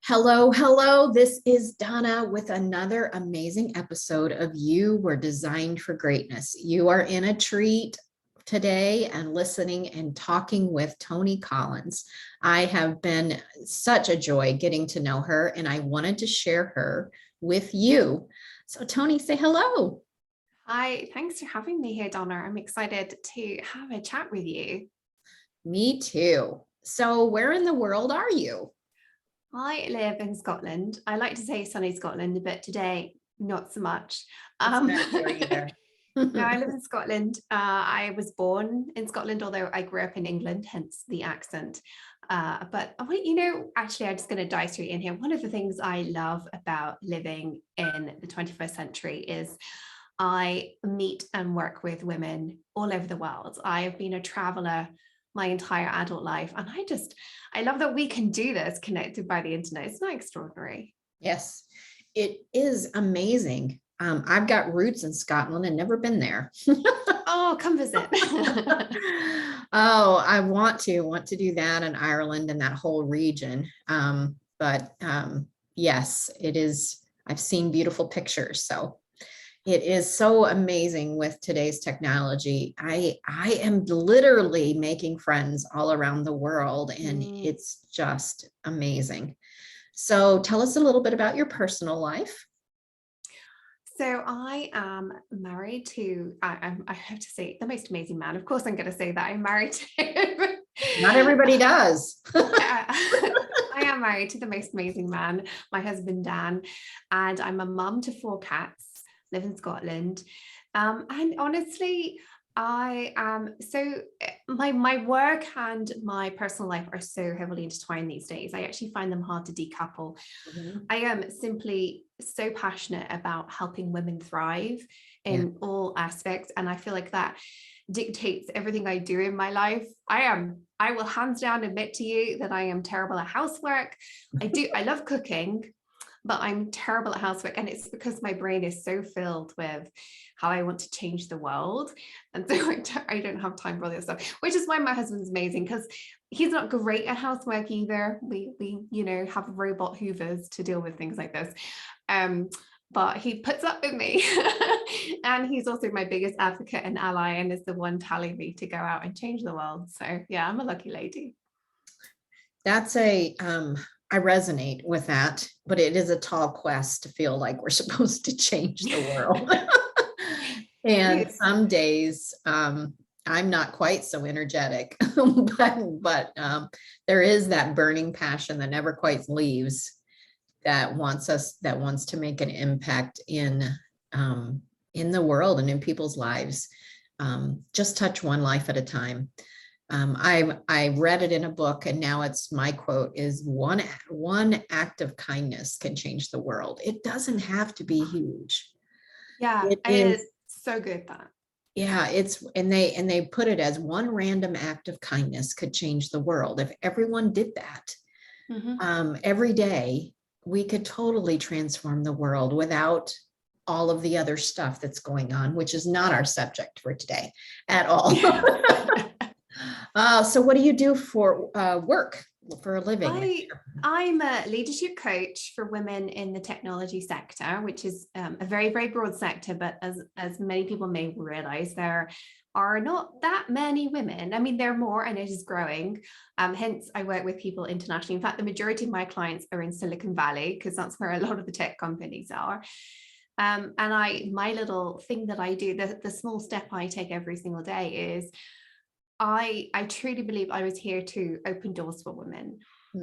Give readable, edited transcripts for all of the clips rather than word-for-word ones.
Hello, hello. This is Donna with another amazing episode of You Were Designed for Greatness. You are in a treat today and listening and talking with Toni Collis. I have been such a joy getting to know her, and I wanted to share her with you. So, Toni, say hello. Hi, thanks for having me here, Donna. I'm excited to have a chat with you. Me too. So, where in the world are you? I live in Scotland. I like to say sunny Scotland, but today, not so much. It's Um, not here either. no, I live in Scotland. I was born in Scotland, although I grew up in England, hence the accent. Actually, I'm just going to dive straight in here. One of the things I love about living in the 21st century is I meet and work with women all over the world. I have been a traveler my entire adult life. And I love that we can do this connected by the internet. It's not extraordinary. Yes, it is amazing. I've got roots in Scotland and never been there. Oh, come visit. Oh, I want to do that in Ireland and that whole region. But yes, it is. I've seen beautiful pictures. So it is so amazing with today's technology. I am literally making friends all around the world, and it's just amazing. So tell us a little bit about your personal life. So I am married to, I have to say, the most amazing man. Of course, I'm going to say that I'm married to. Not everybody does. I am married to the most amazing man, my husband, Dan, and I'm a mum to 4 cats, live in Scotland. And honestly, I am my work and my personal life are so heavily intertwined these days. I actually find them hard to decouple. Mhm. I am simply so passionate about helping women thrive in all aspects. And I feel like that dictates everything I do in my life. I will hands down admit to you that I am terrible at housework. I love cooking, but I'm terrible at housework. And it's because my brain is so filled with how I want to change the world. And so I don't have time for all this stuff, which is why my husband's amazing, because he's not great at housework either. We have robot hoovers to deal with things like this. But he puts up with me. And he's also my biggest advocate and ally, and is the one telling me to go out and change the world. So yeah, I'm a lucky lady. That's I resonate with that, but it is a tall quest to feel like we're supposed to change the world. And some days I'm not quite so energetic, but there is that burning passion that never quite leaves, that wants to make an impact in the world and in people's lives. Just touch one life at a time. I read it in a book, and now it's my quote is one act of kindness can change the world. It doesn't have to be huge. Yeah, It it is is so good that. yeah, they put it as one random act of kindness could change the world. If everyone did that every day, we could totally transform the world without all of the other stuff that's going on, which is not our subject for today at all. So what do you do for work, for a living? I'm a leadership coach for women in the technology sector, which is a very, very broad sector. But as many people may realize, there are not that many women. I mean, there are more, and it is growing. Hence, I work with people internationally. In fact, the majority of my clients are in Silicon Valley, because that's where a lot of the tech companies are. And my little thing that I do, the small step I take every single day is I truly believe I was here to open doors for women.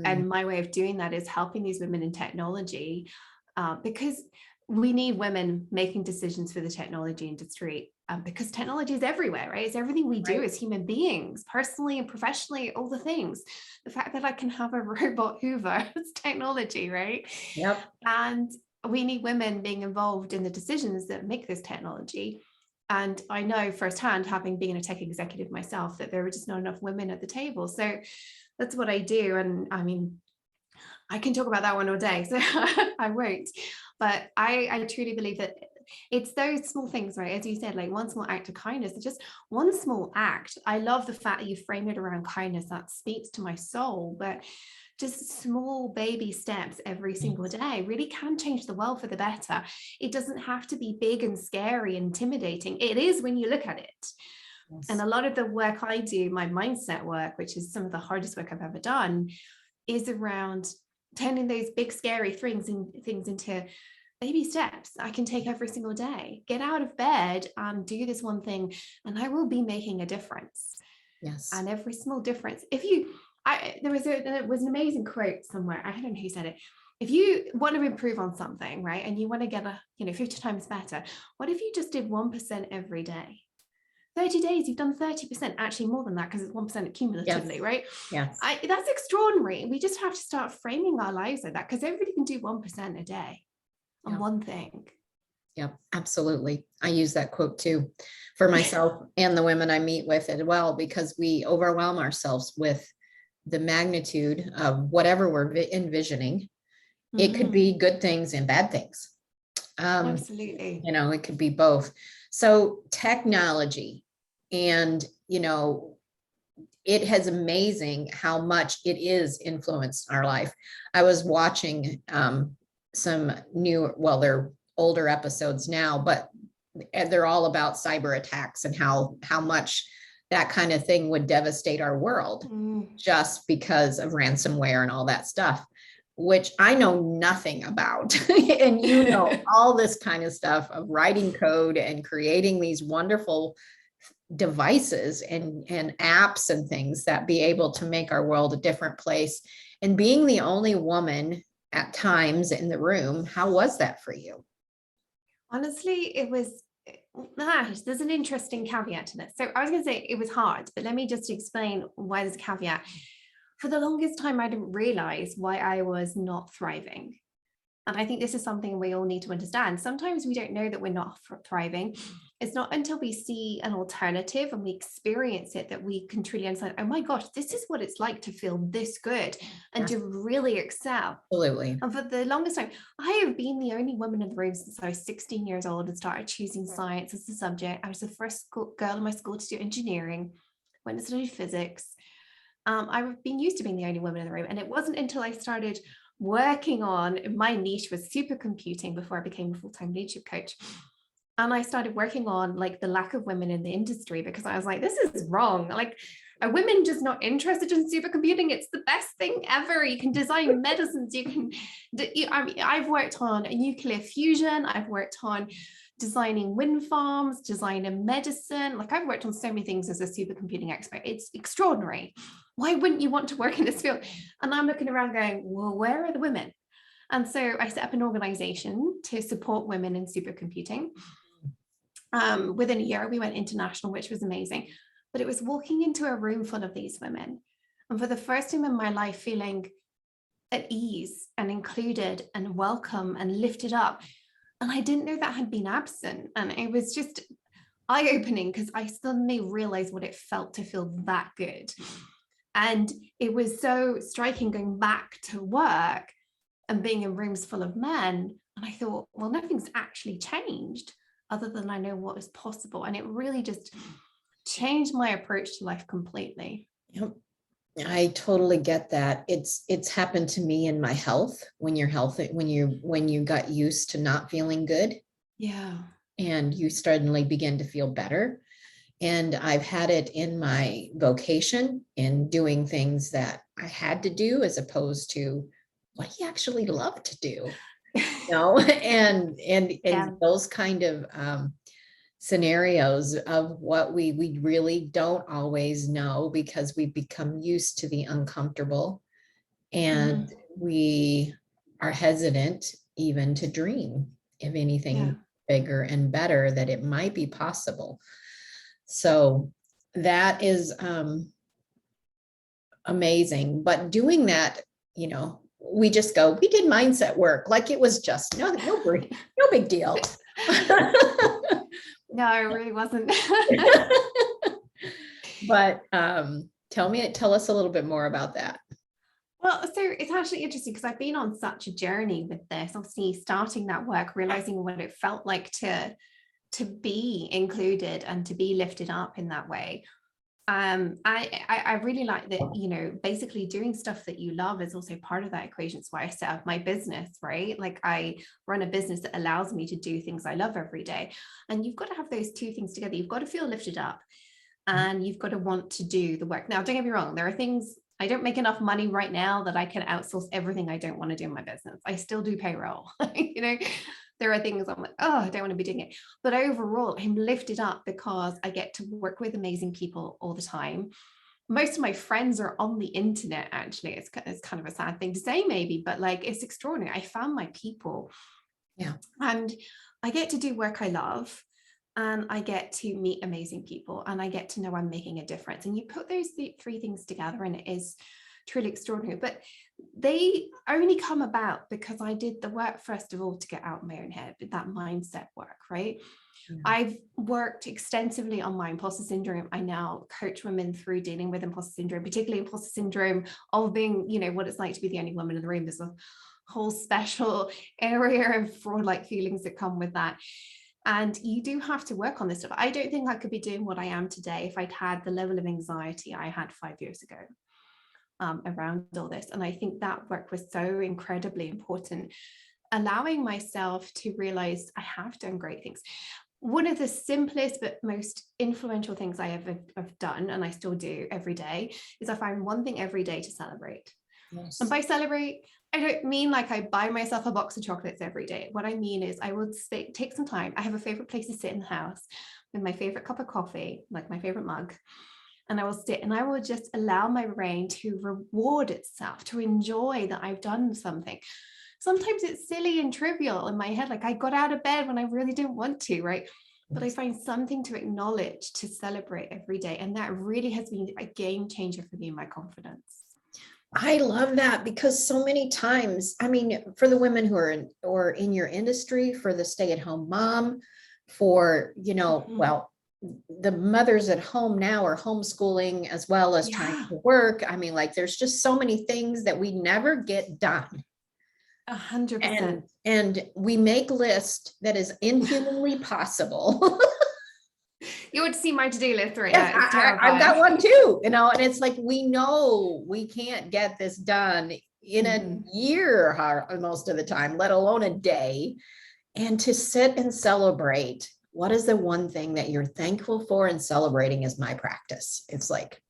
And my way of doing that is helping these women in technology, because we need women making decisions for the technology industry, because technology is everywhere, right? It's everything we do as human beings, personally and professionally, all the things. The fact that I can have a robot Hoover, it's technology, right? Yep. And we need women being involved in the decisions that make this technology. And I know firsthand, having been a tech executive myself, that there are just not enough women at the table. So that's what I do. And I mean, I can talk about that one all day, so I won't. But I truly believe that it's those small things, right? As you said, like one small act of kindness, just one small act. I love the fact that you frame it around kindness. That speaks to my soul. But just small baby steps every single day really can change the world for the better. It doesn't have to be big and scary, intimidating. It is when you look at it. Yes. And a lot of the work I do, my mindset work, which is some of the hardest work I've ever done, is around turning those big scary things into baby steps I can take every single day. Get out of bed and do this one thing, and I will be making a difference. Yes. And every small difference. There was an amazing quote somewhere. I don't know who said it. If you want to improve on something, right, and you want to get 50 times better, what if you just did 1% every day? 30 days, you've done 30%, actually more than that because it's 1% cumulatively, Yes. right? Yes. That's extraordinary. We just have to start framing our lives like that, because everybody can do 1% a day on one thing. Yep, absolutely. I use that quote too for myself and the women I meet with as well, because we overwhelm ourselves with the magnitude of whatever we're envisioning. It could be good things and bad things. Absolutely. It could be both. So technology, and, it has amazing how much it is influenced our life. I was watching some they're older episodes now, but they're all about cyber attacks and how much that kind of thing would devastate our world just because of ransomware and all that stuff, which I know nothing about. And all this kind of stuff of writing code and creating these wonderful devices and apps and things that be able to make our world a different place. And being the only woman at times in the room, how was that for you? Honestly, it was, there's an interesting caveat to this. So I was going to say it was hard, but let me just explain why there's a caveat. For the longest time, I didn't realize why I was not thriving. And I think this is something we all need to understand. Sometimes we don't know that we're not thriving. It's not until we see an alternative and we experience it that we can truly understand, oh my gosh, this is what it's like to feel this good and to really excel. Absolutely. And for the longest time, I have been the only woman in the room since I was 16 years old and started choosing science as the subject. I was the first girl in my school to do engineering, went to study physics. I've been used to being the only woman in the room. And it wasn't until I started working on, my niche was supercomputing before I became a full-time leadership coach. And I started working on like the lack of women in the industry, because I was like, this is wrong. Like, are women just not interested in supercomputing? It's the best thing ever. You can design medicines. I've worked on nuclear fusion. I've worked on designing wind farms, designing medicine. Like, I've worked on so many things as a supercomputing expert. It's extraordinary. Why wouldn't you want to work in this field? And I'm looking around going, well, where are the women? And so I set up an organization to support women in supercomputing. Within a year, we went international, which was amazing. But it was walking into a room full of these women, and for the first time in my life, feeling at ease and included and welcome and lifted up. And I didn't know that had been absent. And it was just eye-opening, because I suddenly realized what it felt to feel that good. And it was so striking going back to work and being in rooms full of men. And I thought, well, nothing's actually changed other than I know what is possible. And it really just changed my approach to life completely. Yep. I totally get that. It's happened to me in my health, when you're healthy, when you got used to not feeling good. Yeah. And you suddenly begin to feel better. And I've had it in my vocation, in doing things that I had to do as opposed to what you actually love to do. And Yeah. those kind of scenarios of what we really don't always know, because we become used to the uncomfortable, and we are hesitant even to dream of anything bigger and better, that it might be possible. So that is amazing. But doing that, we just go, we did mindset work like it was just no big deal. No, it really wasn't. But tell us a little bit more about that. Well, so it's actually interesting because I've been on such a journey with this, obviously starting that work, realizing what it felt like to be included and to be lifted up in that way. I really like that, you know, basically doing stuff that you love is also part of that equation. It's why I set up my business, right? Like I run a business that allows me to do things I love every day. And you've got to have those two things together. You've got to feel lifted up and you've got to want to do the work. Now, don't get me wrong, there are things I don't make enough money right now that I can outsource everything I don't want to do in my business. I still do payroll, you know. There are things I'm like, oh, I don't want to be doing it. But overall, I'm lifted up because I get to work with amazing people all the time. Most of my friends are on the internet, actually. It's kind of a sad thing to say, maybe, but like it's extraordinary. I found my people. Yeah. And I get to do work I love. And I get to meet amazing people and I get to know I'm making a difference. And you put those three things together and it is truly extraordinary. But they only come about because I did the work, first of all, to get out of my own head, that mindset work, right? Yeah. I've worked extensively on my imposter syndrome. I now coach women through dealing with imposter syndrome, particularly imposter syndrome of being, you know, what it's like to be the only woman in the room. There's a whole special area of fraud-like feelings that come with that. And you do have to work on this stuff. I don't think I could be doing what I am today if I'd had the level of anxiety I had 5 years ago around all this. And I think that work was so incredibly important, allowing myself to realize I have done great things. One of the simplest but most influential things I ever have done, and I still do every day, is I find one thing every day to celebrate. Yes. And by celebrate, I don't mean like I buy myself a box of chocolates every day. What I mean is I will take some time. I have a favorite place to sit in the house with my favorite cup of coffee, like my favorite mug. And I will sit and I will just allow my brain to reward itself, to enjoy that I've done something. Sometimes it's silly and trivial in my head. Like I got out of bed when I really didn't want to, right? But I find something to acknowledge, to celebrate every day. And that really has been a game changer for me in my confidence. I love that because so many times, I mean, for the women who are in, or in your industry, for the stay-at-home mom, for, you know, well, the mothers at home now are homeschooling as well as trying to work. I mean, like, there's just so many things that we never get done. 100%. And we make list that is inhumanly possible. You would see my to-do list right yes, now. I've got one too, you know, and it's like, we know we can't get this done in a year most of the time, let alone a day. And to sit and celebrate, what is the one thing that you're thankful for, and celebrating is my practice. It's like,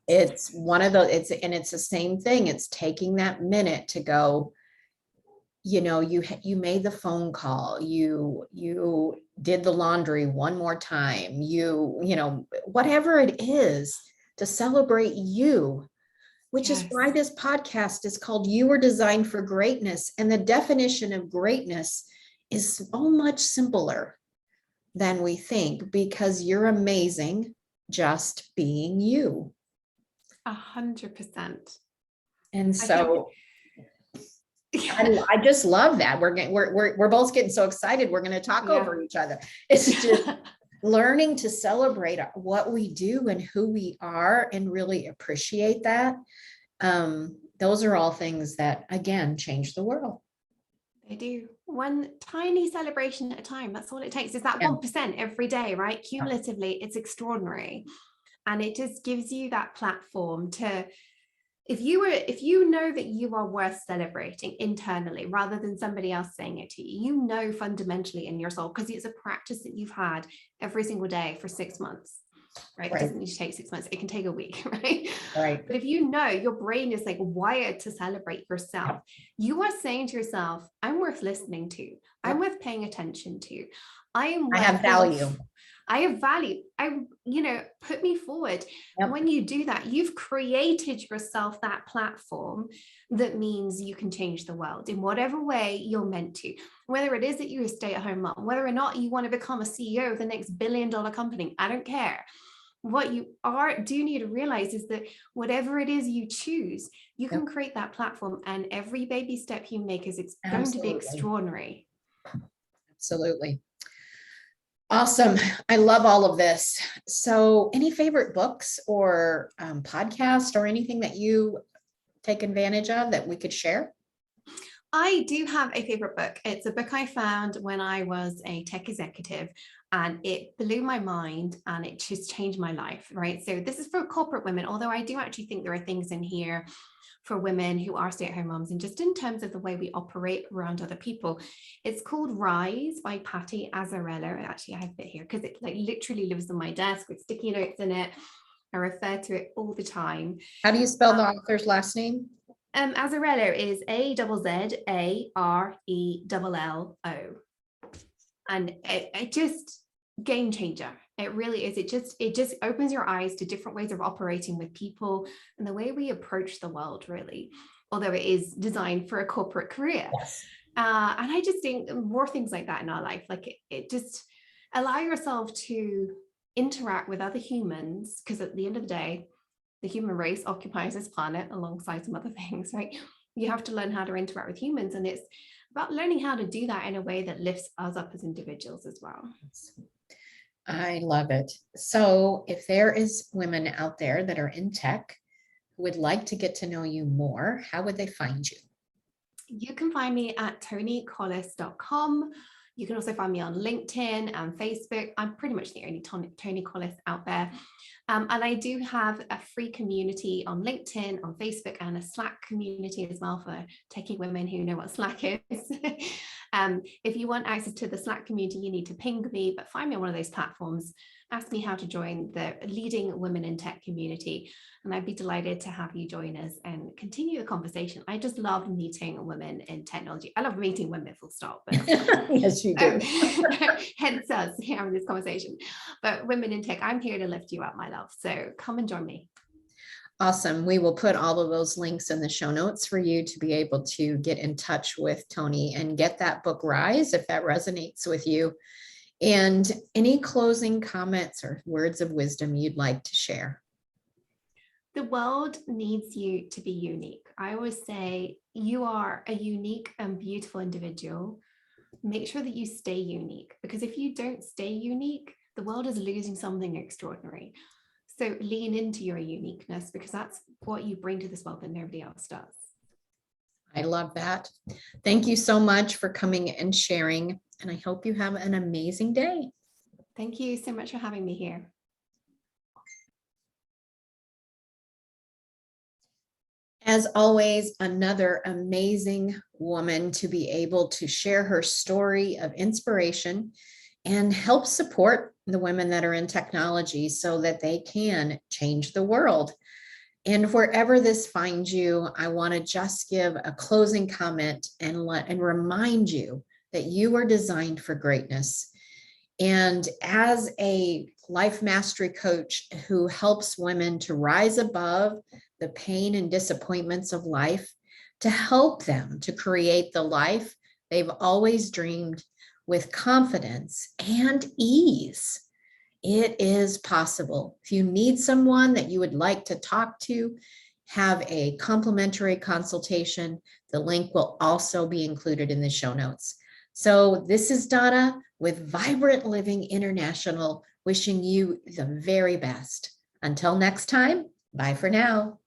it's one of the, it's the same thing. It's taking that minute to go, you know, you made the phone call, you did the laundry one more time, you know, whatever it is, to celebrate you, which is why this podcast is called You Were Designed for Greatness. And the definition of greatness is so much simpler than we think, because you're amazing just being you. 100%. And so I just love that. We're both getting so excited. We're going to talk over each other. It's just learning to celebrate what we do and who we are, and really appreciate that. Those are all things that, again, change the world. They do. One tiny celebration at a time. That's all it takes, is that 1% every day, right? Cumulatively, it's extraordinary. And it just gives you that platform to, if you know that you are worth celebrating internally rather than somebody else saying it to you, you know fundamentally in your soul, because it's a practice that you've had every single day for 6 months, right? It doesn't need to take 6 months. It can take a week, right? But if you know your brain is like wired to celebrate yourself, you are saying to yourself, I'm worth listening to. I'm worth paying attention to. I have value. I have value. Put me forward. And when you do that, you've created yourself that platform that means you can change the world in whatever way you're meant to. Whether it is that you're a stay-at-home mom, whether or not you want to become a CEO of the next billion-dollar company, I don't care. What you do need to realize is that whatever it is you choose, you can create that platform, and every baby step you make is going to be extraordinary. Absolutely. Awesome. I love all of this. So any favorite books or podcasts or anything that you take advantage of that we could share? I do have a favorite book. It's a book I found when I was a tech executive, and it blew my mind and it just changed my life, right? So this is for corporate women, although I do actually think there are things in here for women who are stay-at-home moms, and just in terms of the way we operate around other people. It's called Rise by Patty Azzarello. Actually, I have it here because it like literally lives on my desk with sticky notes in it. I refer to it all the time. How do you spell the author's last name? Azzarello is Azzarello. And it just game changer. It really is. It just opens your eyes to different ways of operating with people and the way we approach the world, really, although it is designed for a corporate career. Yes. And I just think more things like that in our life, like it just allow yourself to interact with other humans, because at the end of the day, the human race occupies this planet alongside some other things, right? You have to learn how to interact with humans, and it's about learning how to do that in a way that lifts us up as individuals as well. I love it. So if there is women out there that are in tech who would like to get to know you more, how would they find you? You can find me at tonicollis.com. You can also find me on LinkedIn and Facebook. I'm pretty much the only Toni Collis out there. And I do have a free community on LinkedIn, on Facebook, and a Slack community as well for techie women who know what Slack is. If you want access to the Slack community, you need to ping me, but find me on one of those platforms. Ask me how to join the leading women in tech community, and I'd be delighted to have you join us and continue the conversation. I just love meeting women in technology. I love meeting women, full stop. But, yes, you do. Hence us having this conversation. But women in tech, I'm here to lift you up, my love. So come and join me. Awesome. We will put all of those links in the show notes for you to be able to get in touch with Toni and get that book Rise if that resonates with you. And any closing comments or words of wisdom you'd like to share? The world needs you to be unique. I always say you are a unique and beautiful individual. Make sure that you stay unique, because if you don't stay unique, the world is losing something extraordinary. So lean into your uniqueness, because that's what you bring to this world that nobody else does. I love that. Thank you so much for coming and sharing, and I hope you have an amazing day. Thank you so much for having me here. As always, another amazing woman to be able to share her story of inspiration and help support the women that are in technology so that they can change the world. And wherever this finds you, I want to just give a closing comment and remind you that you are designed for greatness. And as a life mastery coach who helps women to rise above the pain and disappointments of life, to help them to create the life they've always dreamed with confidence and ease. It is possible. If you need someone that you would like to talk to, have a complimentary consultation. The link will also be included in the show notes. So this is Donna with Vibrant Living International, wishing you the very best. Until next time, bye for now.